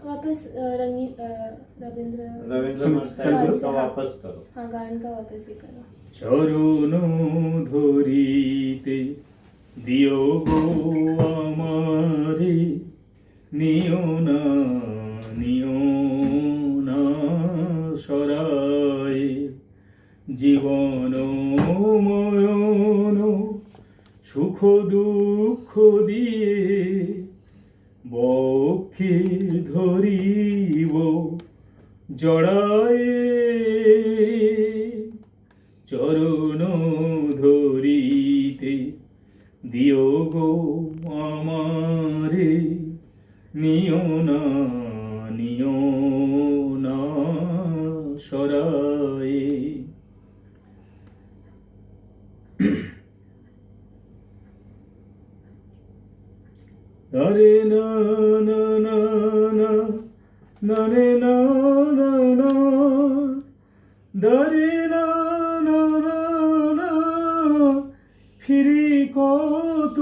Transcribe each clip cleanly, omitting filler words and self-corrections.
वापस रविंद्र रविंद्र का वापस करो। हाँ गान का वापस ही करो। চরণ ধরিতে দিও গো আমারে নিও না সরায় জীবন মরণ সুখ দুঃখ দিয়ে বক্ষে ধরিব জড়ায় চরণ ধরিতে দিও গো আমারে নিও না সরায় আরে না না না না না রে না না না দারে না না না না ফিরি কত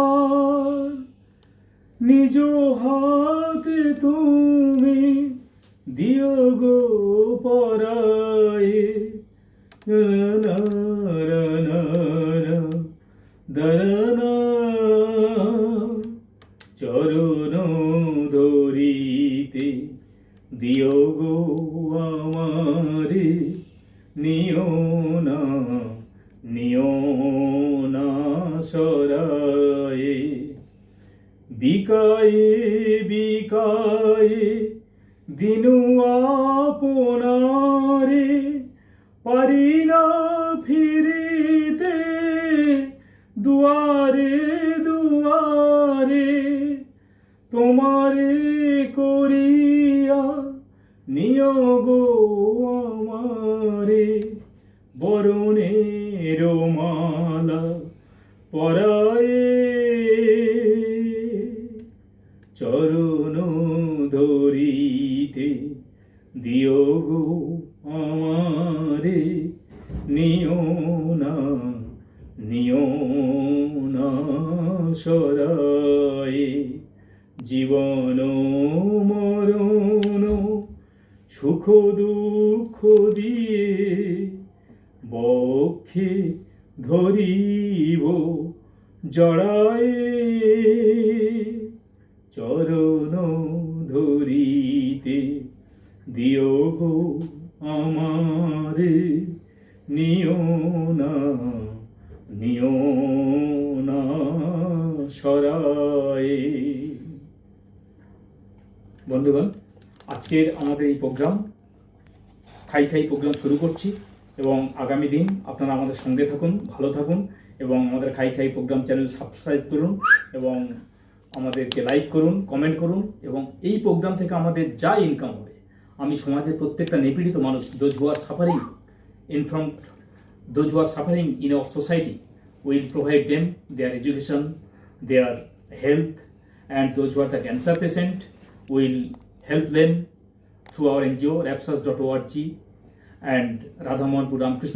আর নিজ হাতে তুমি দিও গো পরায়ে না না না দরনা চরণ ধরিতে দিও গো আমারে নিও না সরায়ে বিকায়ে দিনু আপনারে পারি না ফিরিতে দুয়ারে তোমারে করিয়া নিও গো আমারে বরণের মালা পরায়ে চরণ ধরিতে দিও গো আমারে নিও না সরায়ে জীবন মরণ সুখ দুঃখ দিয়ে বক্ষে ধরিব জড়ায়ে চরণ ধরিতে দিও গো আমারে নিও না সরায়ে। বন্ধুগণ, আজকের আমাদের এই প্রোগ্রাম খাই প্রোগ্রাম শুরু করছি এবং আগামী দিন আপনারা আমাদের সঙ্গে থাকুন, ভালো থাকুন এবং আমাদের খাই প্রোগ্রাম চ্যানেল সাবস্ক্রাইব করুন এবং আমাদেরকে লাইক করুন, কমেন্ট করুন এবং এই প্রোগ্রাম থেকে আমাদের যা ইনকাম হবে আমি সমাজের প্রত্যেকটা নিপীড়িত মানুষ those who are suffering in our society will provide them their education, their health, and those who are the cancer patient will help them through our NGO rapsas.org and Radhamohanpur Ramakrishna